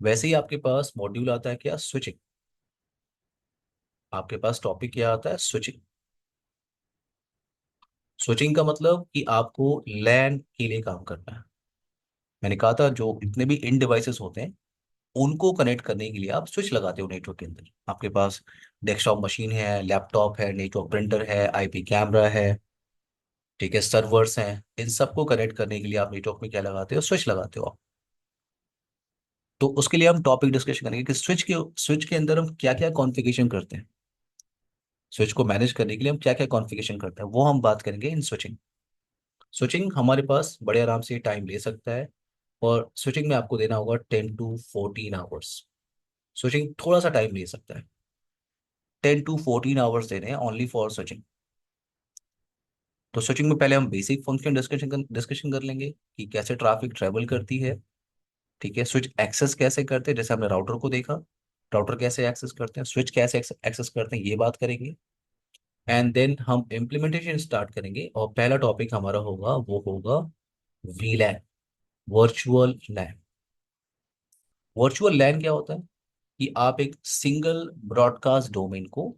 वैसे ही आपके पास मॉड्यूल आता है क्या, स्विचिंग। आपके पास टॉपिक क्या आता है, स्विचिंग। स्विचिंग का मतलब कि आपको लैन के लिए काम करना है। मैंने कहा था जो जितने भी इन डिवाइसेस होते हैं उनको कनेक्ट करने के लिए आप स्विच लगाते हो नेटवर्क के अंदर। आपके पास डेस्कटॉप मशीन है, लैपटॉप है, नेटवर्क प्रिंटर है, आईपी कैमरा है, ठीक है, सर्वर्स हैं। इन सबको कनेक्ट करने के लिए आप नेटवर्क में क्या लगाते हो, स्विच लगाते हो आप। तो उसके लिए हम टॉपिक डिस्कशन करेंगे कि स्विच के अंदर हम क्या क्या कॉन्फ़िगरेशन करते हैं। स्विच को मैनेज करने के लिए हम क्या क्या कॉन्फ़िगरेशन करते हैं वो हम बात करेंगे इन स्विचिंग। स्विचिंग हमारे पास बड़े आराम से टाइम ले सकता है। और स्विचिंग में आपको देना होगा 10 to 14 आवर्स। स्विचिंग थोड़ा सा टाइम ले सकता है, 10 to 14 आवर्स देने हैं ओनली फॉर स्विचिंग। तो स्विचिंग में पहले हम बेसिक फंक्शन डिस्कशन कर लेंगे कि कैसे ट्रैफिक ट्रेवल करती है, ठीक है। स्विच एक्सेस कैसे करते हैं, जैसे हमने राउटर को देखा, राउटर कैसे एक्सेस करते हैं, स्विच कैसे एक्सेस करते हैं, ये बात करेंगे। एंड देन हम इम्प्लीमेंटेशन स्टार्ट करेंगे और पहला टॉपिक हमारा होगा वो होगा वीलैन, वर्चुअल लैन। वर्चुअल लैन क्या होता है कि आप एक सिंगल ब्रॉडकास्ट डोमेन को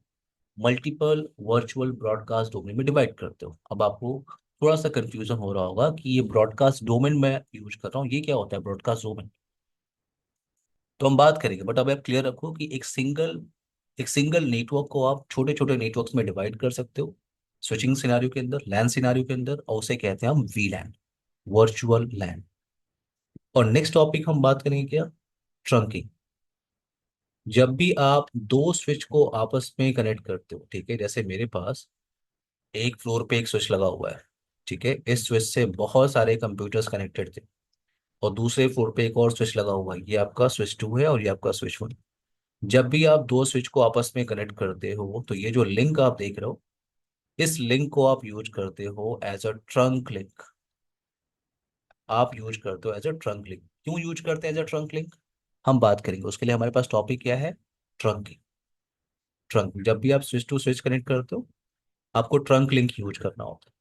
मल्टीपल वर्चुअल ब्रॉडकास्ट डोमेन में डिवाइड करते हो। अब आपको थोड़ा सा कंफ्यूजन हो रहा होगा कि ये ब्रॉडकास्ट डोमेन मैं यूज कर रहा हूँ, ये क्या होता है ब्रॉडकास्ट डोमेन। तो हम बात करेंगे, बट अब आप क्लियर रखो कि एक सिंगल नेटवर्क को आप छोटे छोटे नेटवर्क्स में डिवाइड कर सकते हो स्विचिंग सिनारियो के अंदर, लैन सिनारियो के अंदर, और उसे कहते हैं हम वीलैन, वर्चुअल लैन। और नेक्स्ट टॉपिक हम बात करेंगे क्या, ट्रंकिंग। जब भी आप दो स्विच को आपस में कनेक्ट करते हो, ठीक है, जैसे मेरे पास एक फ्लोर पे एक स्विच लगा हुआ है, ठीक है, इस स्विच से बहुत सारे कंप्यूटर्स कनेक्टेड थे। और दूसरे फ्लोर पे एक और स्विच लगा हुआ है, ये आपका स्विच 2 है और ये आपका स्विच 1। जब भी आप दो स्विच को आपस में कनेक्ट करते हो तो ये जो लिंक आप देख रहे हो, इस लिंक को आप यूज करते हो एज अ ट्रंक लिंक। आप यूज करते हो एज अ ट्रंक लिंक। क्यों यूज करते हैं एज अ ट्रंक लिंक, हम बात करेंगे। उसके लिए हमारे पास टॉपिक क्या है, ट्रंकिंग। ट्रंक, जब भी आप स्विच टू स्विच कनेक्ट करते हो आपको ट्रंक लिंक यूज करना होता है।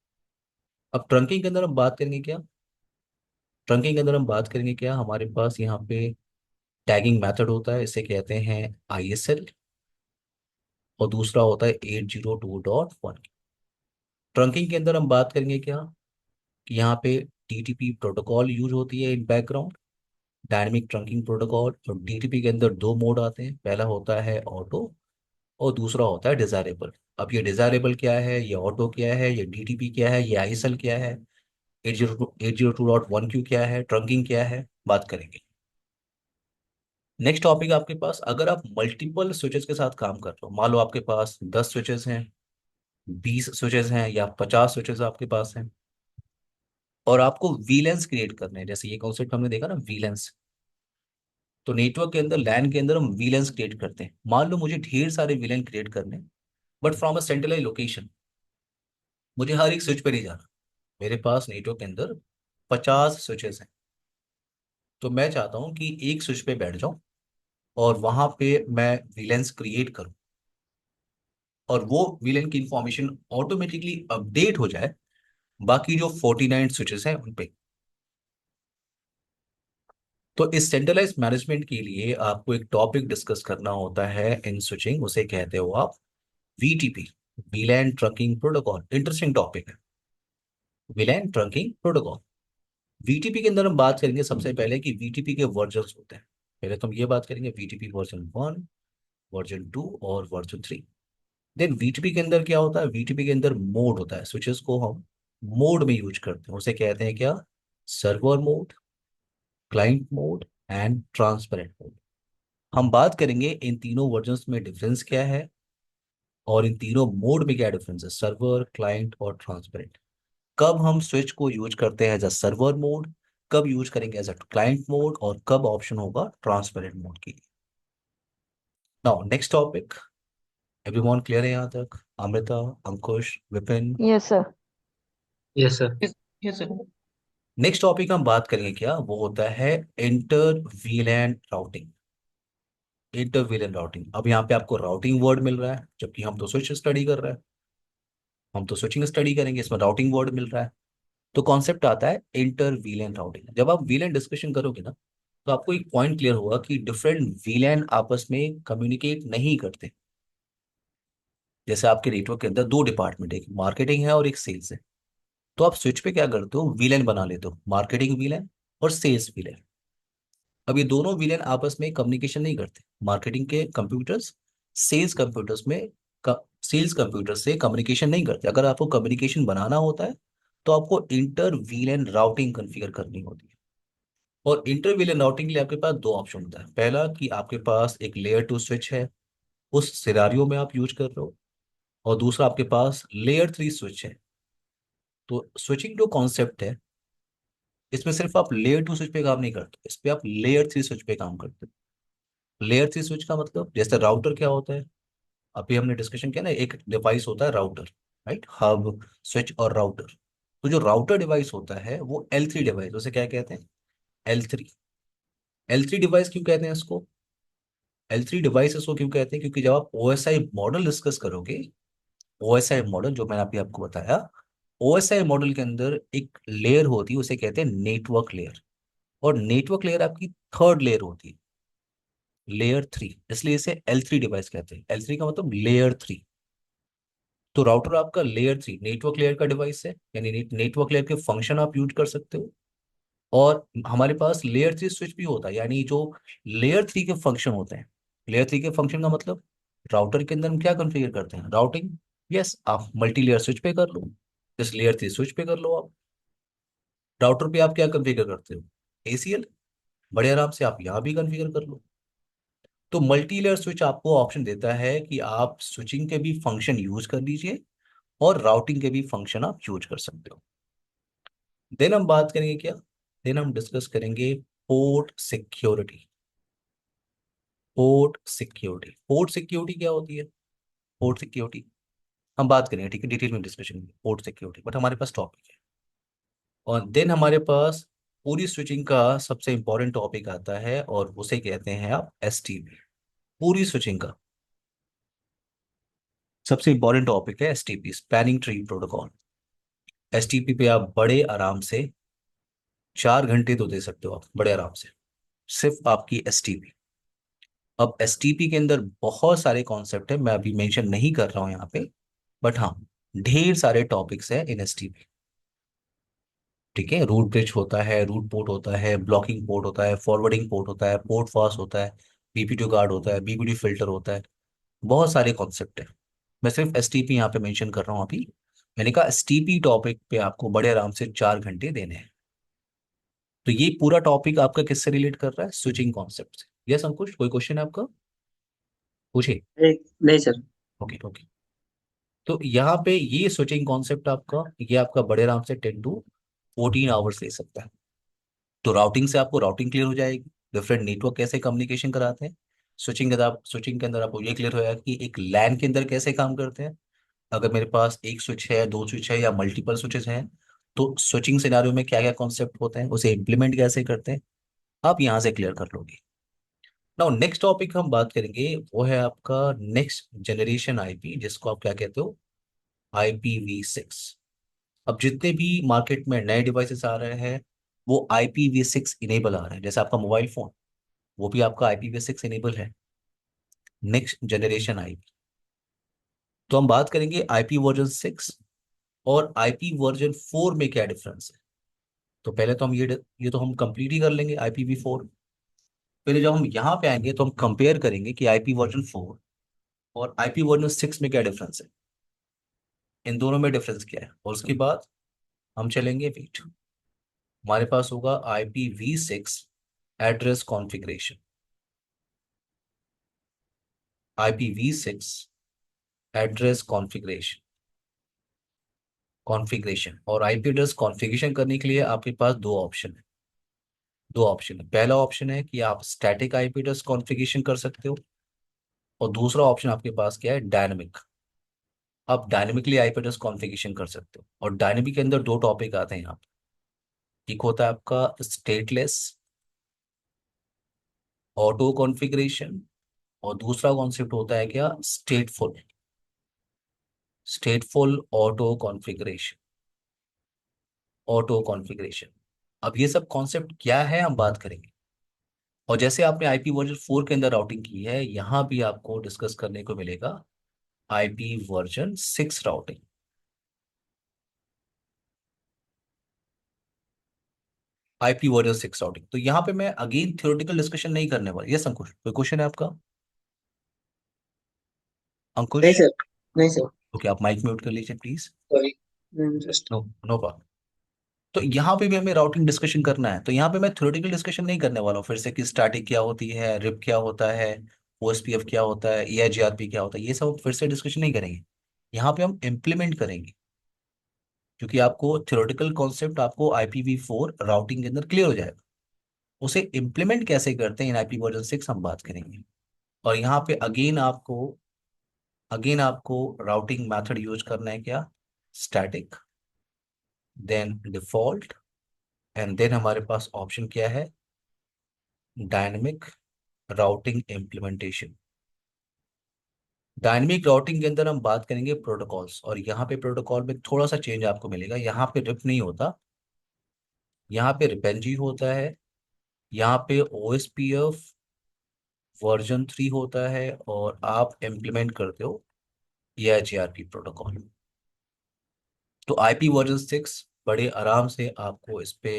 अब ट्रंकिंग के अंदर हम बात करेंगे क्या, ट्रंकिंग के अंदर हम बात करेंगे क्या, हमारे पास यहाँ पे टैगिंग मेथड होता है, इसे कहते हैं आईएसएल। और दूसरा होता है 802.1। ट्रंकिंग के अंदर हम बात करेंगे क्या कि यहाँ पे टीटीपी प्रोटोकॉल यूज होती है in background. Dynamic trunking protocol. और डीटीपी के अंदर दो मोड आते हैं, पहला होता है ऑटो और दूसरा होता है डिजायरेबल। अब ये डिजायरेबल क्या है, ये ऑटो क्या है, ये डीटीपी क्या है, ये आईएसएल क्या है, 802.1q क्या है, ट्रंकिंग क्या है, बात करेंगे। नेक्स्ट टॉपिक आपके पास, अगर आप मल्टीपल स्विचेस के साथ काम कर रहे हो, मान लो आपके पास 10 स्विचेस हैं, 20 स्विचेस हैं या 50 स्विचेस आपके पास हैं, और आपको वीलेंस क्रिएट करने हैं, जैसे ये कॉन्सेप्ट हमने देखा ना वीलेंस। तो नेटवर्क के अंदर, लैन के अंदर हम वीलेंस क्रिएट करते हैं। मान लो मुझे ढेर सारे वीलेन क्रिएट करने, but from a centralise location, मुझे हर एक स्विच पे नहीं जाना। मेरे पास नेटवर्क के अंदर 50 स्विचेस हैं, तो मैं चाहता हूं कि एक स्विच पे बैठ जाऊं और वहां पे मैं वीलेंस क्रिएट करूं, और वो वीलेन की इंफॉर्मेशन ऑटोमेटिकली अपडेट हो जाए बाकी जो 49 स्विचेस हैं उन पे। तो इस सेंट्रलाइज मैनेजमेंट के लिए आपको एक टॉपिक डिस्कस करना होता है इन स्विचिंग, उसे कहते हो आप VTP, वीलैन trunking protocol. Interesting topic है वीलैन ट्रंकिंग प्रोटोकॉल। वीटीपी के अंदर हम बात करेंगे सबसे पहले कि वीटीपी के वर्जन्स होते हैं। पहले तो हम ये बात करेंगे वीटीपी वर्जन 1, वर्जन 2 और वर्जन 3। देन वीटीपी के अंदर क्या होता है, वीटीपी के अंदर मोड होता है, स्विचेस को हम मोड में यूज करते हैं, उसे कहते हैं क्या, server mode, client mode and transparent mode. हम बात करेंगे इन तीनों वर्जन्स में डिफरेंस क्या है और इन तीनों मोड में क्या डिफरेंस है, सर्वर, क्लाइंट और ट्रांसपेरेंट। कब हम स्विच को यूज करते हैं एज अ सर्वर मोड, कब यूज करेंगे एज अ क्लाइंट मोड, और कब ऑप्शन होगा ट्रांसपेरेंट मोड के लिए। Now next topic, everyone clear है यहाँ तक? Amrita, Ankush, Vipin. Yes, sir. Yes sir. Yes, yes, sir. Next topic हम बात करेंगे क्या, वो होता है inter VLAN routing. Inter VLAN routing, अब यहाँ पे आपको राउटिंग वर्ड मिल रहा है, जबकि हम तो स्विच स्टडी कर रहे हैं, हम तो स्विचिंग स्टडी करेंगे, इसमें राउटिंग वर्ड मिल रहा है। तो कॉन्सेप्ट आता है इंटर वीलैन राउटिंग। जब आप वीलैन डिस्कशन करोगे ना, तो आपको एक पॉइंट क्लियर होगा कि डिफरेंट वीलैन आपस में कम्युनिकेट नहीं करते। जैसे आपके नेटवर्क के अंदर दो डिपार्टमेंट है, एक मार्केटिंग है और एक सेल्स है। तो आप स्विच पे क्या करते हो, वीलैन बना लेते हो, मार्केटिंग वीलैन और सेल्स वीलैन। अब ये दोनों विलेन आपस में कम्युनिकेशन नहीं करते। मार्केटिंग के कंप्यूटर्स सेल्स कंप्यूटर्स में सेल्स कंप्यूटर से कम्युनिकेशन नहीं करते। अगर आपको कम्युनिकेशन बनाना होता है तो आपको इंटर विलेन राउटिंग कॉन्फ़िगर करनी होती है। और इंटर विलेन राउटिंग के लिए आपके पास दो ऑप्शन होता है, पहला कि आपके पास एक लेयर 2 स्विच है, उस सिनारियो में आप यूज कर रहे हो, और दूसरा आपके पास लेयर 3 स्विच है। तो स्विचिंग जो कॉन्सेप्ट है, इसमें सिर्फ आप लेयर 2 स्विच पे काम नहीं करते, इस पे आप लेयर 3 स्विच पे काम करते हो। लेयर 3 स्विच का मतलब, जैसे राउटर क्या होता है, अभी हमने डिस्कशन किया ना, एक डिवाइस होता है राउटर, राइट, हब, स्विच और राउटर। तो जो राउटर डिवाइस होता है वो L3 डिवाइस, उसे क्या कहते हैं, L3। L3 डिवाइस क्यों कहते हैं इसको, L3 डिवाइस इसको क्यों कहते हैं, क्योंकि जब आप OSI मॉडल डिस्कस करोगे, OSI मॉडल जो मैंने अभी आपको बताया, OSI मॉडल के अंदर एक लेयर होती है, उसे कहते हैं नेटवर्क लेयर। और नेटवर्क लेयर आपकी थर्ड लेयर होती है, लेयर 3, इसलिए इसे L3 डिवाइस कहते हैं। L3 का मतलब लेयर 3। तो राउटर आपका लेयर 3 नेटवर्क लेयर का डिवाइस है, यानी नेटवर्क लेयर के फंक्शन आप यूज कर सकते हो। और हमारे पास लेयर 3 स्विच भी होता है, यानी जो लेयर 3 के फंक्शन होते हैं। लेयर 3 के फंक्शन का मतलब, राउटर के अंदर हम क्या कॉन्फ़िगर करते हैं, राउटिंग। यस, आप मल्टी लेयर स्विच पे कर लो, इस लेयर 3 स्विच पे कर लो आप। राउटर पे आप क्या कॉन्फ़िगर करते हो, ACL, बड़े आराम से आप यहाँ भी कॉन्फ़िगर कर लो। तो मल्टी लेयर स्विच आपको ऑप्शन देता है कि आप स्विचिंग के भी फंक्शन यूज कर लीजिए और राउटिंग के भी फंक्शन आप यूज कर सकते हो। देन हम बात करेंगे क्या, देन हम डिस्कस करेंगे port security. Port security, port security क्या होती है, पोर्ट सिक्योरिटी हम बात करेंगे, ठीक है, डिटेल में डिस्कशन में पोर्ट सिक्योरिटी, बट हमारे पास टॉपिक है। और देन हमारे पास पूरी स्विचिंग का सबसे इंपॉर्टेंट टॉपिक आता है, और उसे कहते हैं आप STP। पूरी स्विचिंग का सबसे इंपॉर्टेंट टॉपिक है STP, spanning tree protocol. STP पे आप बड़े आराम से 4 घंटे तो दे सकते हो आप, बड़े आराम से, सिर्फ आपकी STP। अब STP के अंदर बहुत सारे कॉन्सेप्ट है, मैं अभी मेंशन नहीं कर रहा हूं यहाँ पे, बट हाँ, ढेर सारे टॉपिक्स हैं इन STP। ठीक है, रूट ब्रिज होता है, रूट पोर्ट होता है, ब्लॉकिंग पोर्ट होता है, फॉरवर्डिंग पोर्ट होता है, पोर्ट फास्ट होता है, बीपीटी गार्ड होता है, बीपीटी फिल्टर होता है। बहुत सारे कॉन्सेप्ट है। मैं सिर्फ एसटीपी यहाँ पे मेंशन कर रहा हूँ अभी। मैंने कहा एसटीपी टॉपिक पे आपको बड़े आराम से 4 घंटे देने हैं। तो ये पूरा टॉपिक आपका किससे रिलेट कर रहा है? स्विचिंग कॉन्सेप्ट से। यस अंकुश, कोई क्वेश्चन है आपका? पूछिए। नहीं नहीं सर। Okay okay. तो यहाँ पे ये स्विचिंग कॉन्सेप्ट आपका, ये आपका बड़े आराम से 10 to 14 आवर्स ले सकता है। तो राउटिंग से आपको राउटिंग क्लियर हो जाएगी, डिफरेंट नेटवर्क कैसे कम्युनिकेशन कराते हैं। स्विचिंग के अंदर आपको ये क्लियर हो जाएगा कि एक लैन के अंदर कैसे काम करते हैं। अगर मेरे पास एक स्विच है, दो स्विच है, या मल्टीपल स्विचेस हैं, तो स्विचिंग सिनारियो में क्या क्या कॉन्सेप्ट होते हैं, उसे इम्प्लीमेंट कैसे करते हैं, आप यहाँ से क्लियर कर लोगे। नाउ नेक्स्ट टॉपिक हम बात करेंगे, वो है आपका नेक्स्ट जनरेशन आईपी, जिसको आप क्या कहते हो? IPv6। अब जितने भी मार्केट में नए डिवाइसेस आ रहे हैं, वो IPv6 इनेबल आ रहे हैं। जैसे आपका मोबाइल फोन, वो भी आपका IPv6 इनेबल है, नेक्स्ट जनरेशन आईपी। तो हम बात करेंगे IP वर्जन 6 और IP वर्जन 4 में क्या डिफरेंस है। तो पहले तो हम ये तो हम कंप्लीट ही कर लेंगे IPv4। पहले जब हम यहाँ पे आएंगे तो हम कंपेयर करेंगे कि IP वर्जन 4 और IP वर्जन 6 में क्या डिफरेंस है, इन दोनों में डिफरेंस क्या है। और उसके बाद हम चलेंगे, वेट, हमारे पास होगा IPv6 address configuration. IPv6 address configuration और आईपी एड्रेस कॉन्फ़िगरेशन करने के लिए आपके पास दो ऑप्शन है। पहला ऑप्शन है कि आप स्टैटिक आईपी एड्रेस कॉन्फ़िगरेशन कर सकते हो, और दूसरा ऑप्शन आपके पास क्या है? डायनेमिक। आप डायनेमिकली आईपी एड्रेस कॉन्फ़िगरेशन कर सकते हो। और डायनेमिक के अंदर दो टॉपिक आते हैं यहाँ पे। एक होता है आपका स्टेटलेस ऑटो कॉन्फ़िगरेशन, और दूसरा कॉन्सेप्ट होता है क्या? स्टेटफुल ऑटो कॉन्फ़िगरेशन। अब ये सब कॉन्सेप्ट क्या है हम बात करेंगे। और जैसे आपने IP वर्जन 4 के अंदर राउटिंग की है, यहाँ भी आपको डिस्कस करने को मिलेगा IP version 6 routing. IP version 6 routing, तो यहाँ पे मैं अगेन थ्योरेटिकल डिस्कशन नहीं करने वाला। यस अंकुश, कोई क्वेश्चन है आपका? नहीं अंकुश? सर। नहीं सर। ओके, आप माइक म्यूट कर लीजिए please. Sorry. Just. No, no problem. तो यहाँ पे भी हमें राउटिंग डिस्कशन करना है, तो यहाँ पे मैं थ्योरेटिकल डिस्कशन नहीं करने वाला हूँ फिर से, कि स्टैटिक क्या होती है, रिप क्या होता है, OSPF क्या होता है, EIGRP क्या होता है, ये सब फिर से डिस्कशन नहीं करेंगे। यहाँ पे हम इम्प्लीमेंट करेंगे, क्योंकि आपको थ्योरेटिकल कॉन्सेप्ट आपको IPv4 राउटिंग के अंदर क्लियर हो जाएगा। उसे इम्प्लीमेंट कैसे करते हैं इन IP वर्जन 6 हम बात करेंगे। और यहाँ पे अगेन आपको राउटिंग मेथड यूज करना है, क्या? Static, then default, and then हमारे पास ऑप्शन क्या है? Dynamic routing implementation. Dynamic routing के अंदर हम बात करेंगे प्रोटोकॉल्स, और यहाँ पे प्रोटोकॉल में थोड़ा सा चेंज आपको मिलेगा। यहाँ पे रिप नहीं होता, यहाँ पे रिपेंजी होता है। यहाँ पे OSPF वर्जन 3 होता है, और आप इम्प्लीमेंट करते हो EIGRP प्रोटोकॉल। तो IP वर्जन 6 बड़े आराम से आपको इस पे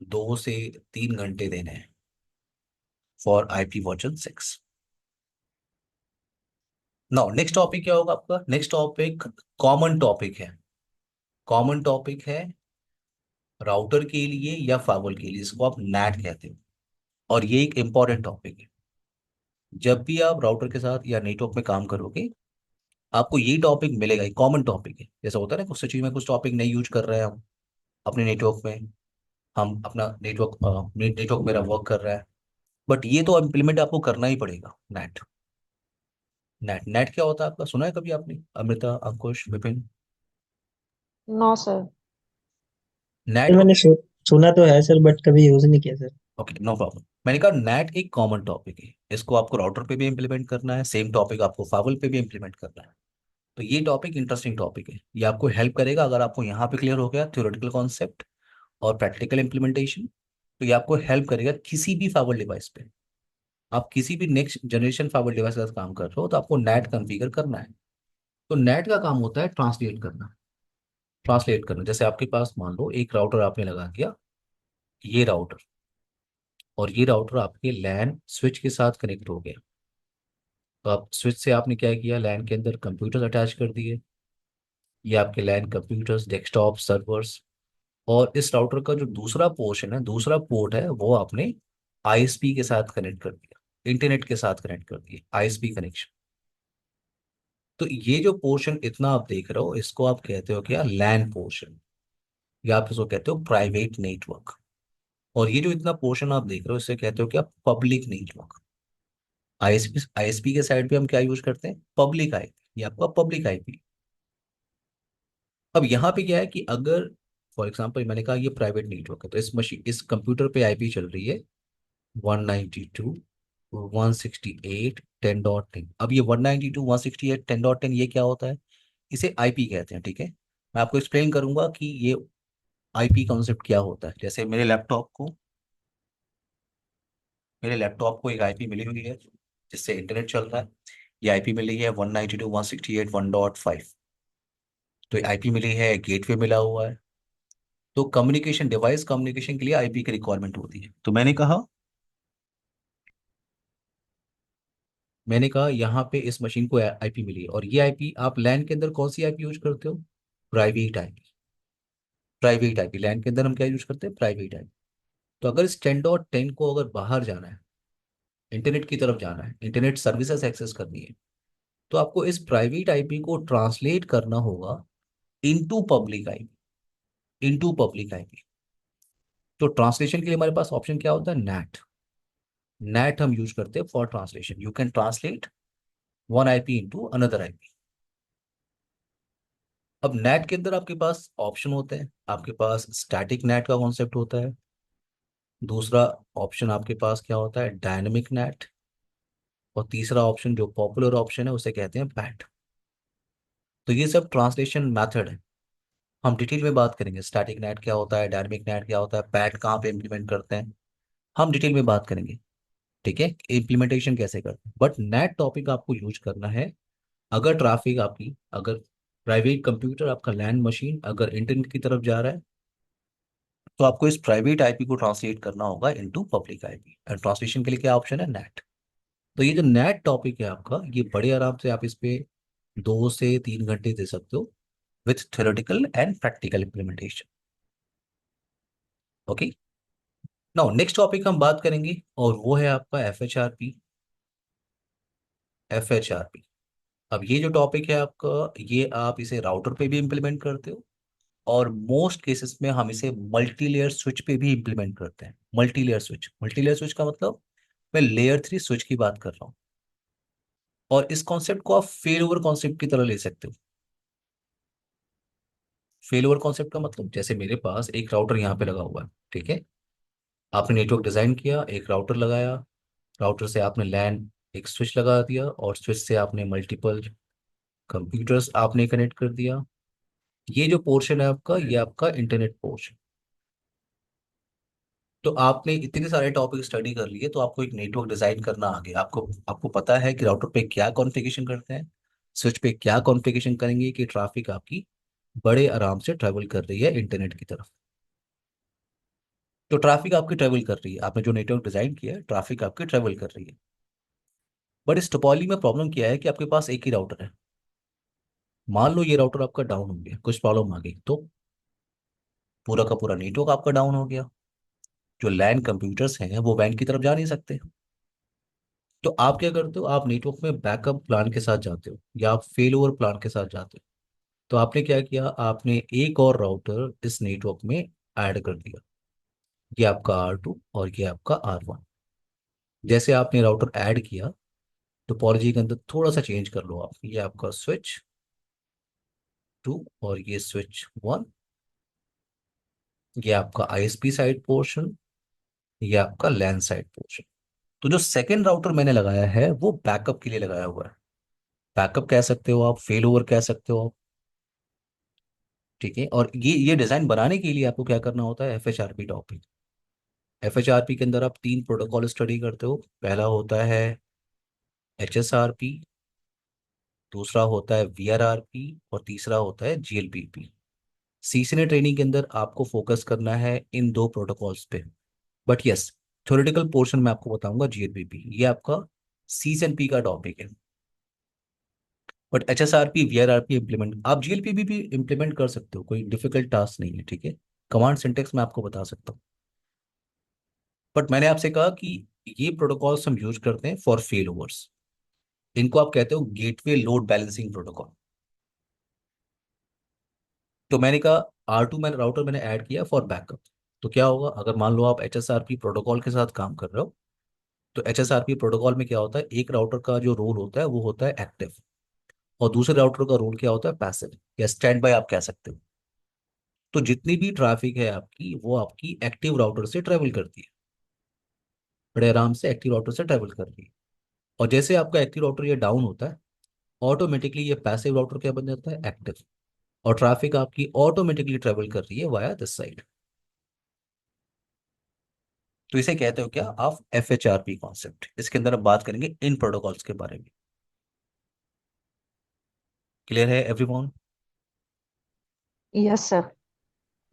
2 से 3 घंटे देने हैं for IP version 6। Now next topic क्या होगा आपका? नेक्स्ट टॉपिक कॉमन टॉपिक है। कॉमन टॉपिक है राउटर के लिए या फाइबर के लिए, जिसको आप NAT कहते हो। और ये एक इंपॉर्टेंट टॉपिक है। जब भी आप राउटर के साथ या नेटवर्क में काम करोगे, आपको ये टॉपिक मिलेगा, एक कॉमन टॉपिक है। जैसा होता है ना, कुछ चीज में कुछ टॉपिक नहीं यूज कर रहे हैं हम अपने नेटवर्क में, हम अपना नेटवर्क मेरा वर्क कर रहा है, बट ये तो इम्प्लीमेंट आपको करना ही पड़ेगा। नेट क्या होता है आपका? सुना है कभी आपने? Amrita, Ankush, Vipin? No, sir. Sir net को, मैंने सुना तो है सर, बट कभी यूज नहीं किया सर। Okay no problem. मैंने कहा नेट एक कॉमन टॉपिक है, इसको आपको राउटर पे भी इम्प्लीमेंट करना है, सेम टॉपिक आपको फाइबर पे भी इम्प्लीमेंट करना है। तो ये टॉपिक इंटरेस्टिंग टॉपिक है, ये आपको हेल्प करेगा। अगर आपको यहाँ पे क्लियर हो गया थ्योरेटिकल कॉन्सेप्ट और प्रैक्टिकल इम्प्लीमेंटेशन, तो ये आपको हेल्प करेगा किसी भी फाइबर डिवाइस पे। आप किसी भी नेक्स्ट जनरेशन फाइबर डिवाइस के साथ काम कर रहे हो, तो आपको नेट कॉन्फ़िगर करना है। तो नेट का काम होता है ट्रांसलेट करना। ट्रांसलेट करना। जैसे आपके पास मान लो एक राउटर आपने लगा दिया, ये राउटर, और ये राउटर आपके लैन स्विच के साथ कनेक्ट हो गया। तो आप स्विच से आपने क्या किया, लैन के अंदर कंप्यूटर अटैच कर दिए, ये आपके लैन कंप्यूटर्स, डेस्कटॉप, सर्वर्स। और इस राउटर का जो दूसरा पोर्शन है, दूसरा पोर्ट है, वो आपने आईएसपी के साथ कनेक्ट कर दिया, इंटरनेट के साथ कनेक्ट कर दिया, आईएसपी कनेक्शन। तो ये जो पोर्शन इतना आप देख रहे हो, इसको आप कहते हो क्या, लैन पोर्शन, या आप इसको कहते हो प्राइवेट नेटवर्क। और ये जो इतना पोर्शन आप देख रहे हो, इससे कहते हो क्या, पब्लिक नेटवर्क। आईएसपी आईएसपी के साइड पे हम क्या यूज करते हैं, पब्लिक आईपी, ये आपका पब्लिक आईपी। अब यहाँ पे क्या है कि अगर फॉर एग्जांपल मैंने कहा ये प्राइवेट नेटवर्क है, तो इस मशीन, इस कंप्यूटर पे आईपी चल रही है 192.168.10.10। अब ये 192.168.10.10 ये क्या होता है, इसे आईपी कहते हैं, ठीक है। मैं आपको एक्सप्लेन करूंगा कि ये आईपी कॉन्सेप्ट क्या होता है। जैसे मेरे लैपटॉप को एक आईपी मिली हुई है जिससे इंटरनेट चल रहा है। ये आईपी मिली है 192.168.1.5। तो आईपी मिली है, गेटवे मिला हुआ है। तो कम्युनिकेशन, डिवाइस कम्युनिकेशन के लिए आईपी की रिक्वायरमेंट होती है। तो मैंने कहा यहाँ पे इस मशीन को आईपी मिली है, और ये आईपी आप लैन के अंदर कौन सी आईपी यूज करते हो, प्राइवेट आईपी। प्राइवेट आईपी लैन के अंदर हम क्या यूज करते हैं, प्राइवेट आईपी। तो अगर इस 10.10 को अगर बाहर जाना है, इंटरनेट की तरफ जाना है, इंटरनेट सर्विसेज एक्सेस करनी है, तो आपको इस प्राइवेट आईपी को ट्रांसलेट करना होगा इनटू पब्लिक आईपी। तो ट्रांसलेशन के लिए हमारे पास ऑप्शन क्या होता है, नेट। नेट हम यूज करते हैं for translation. You can translate one IP into another IP. अब नेट के अंदर आपके पास ऑप्शन होते हैं। आपके पास स्टैटिक नेट का कॉन्सेप्ट होता है। दूसरा ऑप्शन आपके पास क्या होता है, डायनेमिक नेट। और तीसरा ऑप्शन जो पॉपुलर ऑप्शन है उसे कहते हैं पैट। तो ये सब ट्रांसलेशन मेथड है। हम डिटेल में बात करेंगे, स्टैटिक नेट क्या होता है, डायनेमिक नेट क्या होता है, पैट कहाँ पे इम्प्लीमेंट करते हैं, हम डिटेल में बात करेंगे, ठीक है, इम्प्लीमेंटेशन कैसे करते हैं। बट नेट टॉपिक आपको यूज करना है अगर ट्रैफिक आपकी, अगर प्राइवेट कंप्यूटर आपका लैंड मशीन अगर इंटरनेट की तरफ जा रहा है, तो आपको इस प्राइवेट आईपी को ट्रांसलेट करना होगा into public IP. And translation के लिए क्या ऑप्शन है, नेट। तो ये जो नेट टॉपिक है आपका, ये बड़े आराम से आप इस पे 2 से 3 घंटे दे सकते हो, with theoretical and practical implementation. Okay, now next topic हम बात करेंगे, और वो है आपका एफ एच आर पी। अब ये जो टॉपिक है आपका, ये आप इसे राउटर पे भी इम्प्लीमेंट करते हो, और मोस्ट केसेस में हम इसे मल्टी लेयर स्विच पे भी इम्प्लीमेंट करते हैं। मल्टी लेयर स्विच का मतलब, मैं लेयर 3 स्विच की बात कर रहा हूँ। और इस कॉन्सेप्ट को आप फेल ओवर कॉन्सेप्ट की तरह ले सकते हो। फेल ओवर कॉन्सेप्ट का मतलब, जैसे मेरे पास एक राउटर यहाँ पे लगा हुआ है, ठीक है। आपने नेटवर्क डिजाइन किया, एक राउटर लगाया, राउटर से आपने लैन एक स्विच लगा दिया, और स्विच से आपने मल्टीपल कंप्यूटर्स आपने कनेक्ट कर दिया। ये जो पोर्शन है आपका, ये आपका इंटरनेट पोर्शन। तो आपने इतने सारे टॉपिक स्टडी कर लिए, तो आपको एक नेटवर्क डिजाइन करना आ गया। आपको आपको पता है कि राउटर पे क्या कॉन्फ़िगरेशन करते हैं, स्विच पे क्या कॉन्फ़िगरेशन करेंगे कि ट्रैफिक आपकी बड़े आराम से ट्रेवल कर रही है इंटरनेट की तरफ। तो ट्रैफिक आपकी ट्रेवल कर रही है, आपने जो नेटवर्क डिजाइन किया है, ट्रैफिक आपकी ट्रेवल कर रही है। बट इस टोपोलॉजी में प्रॉब्लम क्या है कि आपके पास एक ही राउटर है। मान लो ये राउटर आपका डाउन हो गया, कुछ प्रॉब्लम आ गई, तो पूरा का पूरा नेटवर्क आपका डाउन हो गया। जो लैन कंप्यूटर्स हैं वो वैन की तरफ जा नहीं सकते। तो आप क्या करते हो, आप नेटवर्क में बैकअप प्लान के साथ जाते हो, या आप फेल ओवर प्लान के साथ जाते हो। तो आपने क्या किया, आपने एक और राउटर इस नेटवर्क में ऐड कर दिया। ये आपका R2 और ये आपका R1। जैसे आपने राउटर ऐड किया, टोपोलॉजी के अंदर थोड़ा सा चेंज कर लो आप, ये आपका स्विच 2 और ये स्विच 1। ये आपका आईएसपी साइड पोर्शन, ये आपका लैन साइड पोर्शन। तो जो सेकंड राउटर मैंने लगाया है वो बैकअप के लिए लगाया हुआ है। बैकअप कह सकते हो आप, फेल ओवर कह सकते हो आप, ठीक है। और ये डिजाइन बनाने के लिए आपको क्या करना होता है, एफएचआरपी टॉपिक। एफएचआरपी के अंदर आप 3 प्रोटोकॉल स्टडी करते हो। पहला होता है एचएसआरपी, दूसरा होता है वीआरआरपी, और तीसरा होता है जीएलपीपी। सीसीएनए ट्रेनिंग के अंदर आपको फोकस करना है इन दो प्रोटोकॉल्स पे। बट यस, थ्योरेटिकल पोर्शन में आपको बताऊंगा जीएलपीपी, ये आपका सीएसएनपी का टॉपिक है। बट एचएसआरपी वीआरआरपी इंप्लीमेंट, आप जीएलपीपी भी इंप्लीमेंट कर सकते हो, कोई डिफिकल्ट टास्क नहीं है, ठीक है। कमांड सिंटेक्स मैं आपको बता सकता हूँ। बट मैंने आपसे कहा कि ये प्रोटोकॉल्स हम यूज करते हैं फॉर फेल ओवर्स। इनको आप कहते हो गेटवे लोड बैलेंसिंग प्रोटोकॉल। तो मैंने कहा R2 मैंने राउटर मैंने ऐड किया फॉर बैकअप। तो क्या होगा, अगर मान लो आप एचएसआरपी प्रोटोकॉल के साथ काम कर रहे हो, तो एचएसआरपी प्रोटोकॉल में क्या होता है, एक राउटर का जो रोल होता है वो होता है एक्टिव, और दूसरे राउटर का रोल क्या होता है, पैसिव या स्टैंड बाय आप कह सकते हो। तो जितनी भी ट्रैफिक है आपकी, वो आपकी एक्टिव राउटर से ट्रेवल करती है, बड़े आराम से एक्टिव राउटर से ट्रेवल कर रही है। और जैसे आपका एक्टिव राउटर ये डाउन होता है, ऑटोमेटिकली ये पैसिव राउटर क्या बन जाता है, एक्टिव, और ट्रैफिक आपकी ऑटोमेटिकली ट्रेवल कर रही है वाया दिस साइड। तो इसे कहते हो क्या आप, FHRP कॉन्सेप्ट। इसके अंदर हम बात करेंगे इन प्रोटोकॉल्स के बारे में। क्लियर है everyone? Yes, sir.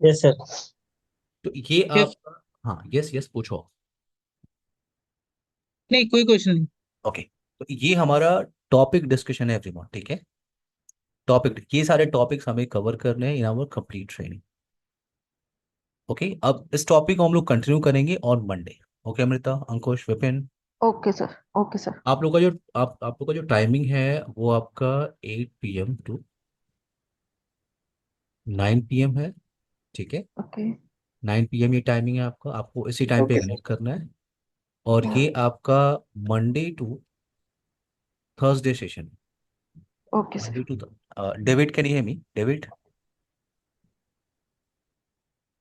Yes sir. तो ये यस। आपका, हाँ यस यस पूछो। नहीं, कोई क्वेश्चन नहीं। ओके, तो ये हमारा टॉपिक डिस्कशन है एवरीवन, ठीक है। टॉपिक, ये सारे टॉपिक्स हमें कवर करने हैं in our complete training. Okay, अब इस टॉपिक को हम लोग कंटिन्यू करेंगे on Monday. Okay Amrita, Ankush, Vipin, Okay, sir. Okay, sir. आप लोग का जो आप लोग का जो टाइमिंग है वो आपका 8 PM टू 9 PM है, ठीक है। Okay. 9 PM ये टाइमिंग है आपका, आपको इसी टाइम पे ओके कनेक्ट करना है। और Yeah. ये आपका Monday to Thursday session, Okay, sir. Monday to. David, can you hear me? David,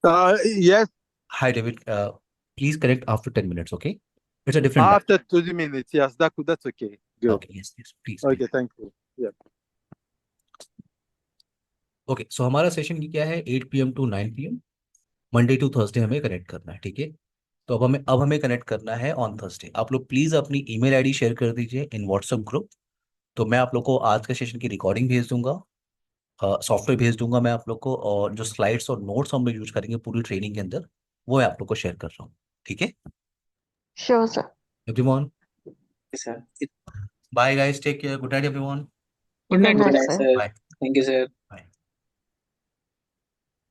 Yes, hi David, please connect after 10 minutes, okay. It's a different after 20 minutes. Yes, that's okay. Time. Good. Okay, yes yes, please Okay, please. thank you. Yeah. Okay, so हमारा session क्या है, 8 PM to 9 PM, Monday to Thursday हमें connect करना है, ठीक है। तो अब हमें कनेक्ट करना है ऑन थर्सडे। आप लोग प्लीज अपनी ईमेल आईडी शेयर कर दीजिए इन व्हाट्सएप ग्रुप। तो मैं आप लोग को आज के सेशन की रिकॉर्डिंग भेज दूंगा, सॉफ्टवेयर भेज दूंगा मैं आप लोग को, और जो स्लाइड्स और नोट्स हम लोग यूज करेंगे पूरी ट्रेनिंग के अंदर, वो मैं आप लोग को शेयर कर रहा हूँ, ठीक है Sure, sir. Everyone. Sir. Bye guys, take care, good night everyone. Good Good night good sir. night, night sir. Sir. Bye thank you sir. Bye.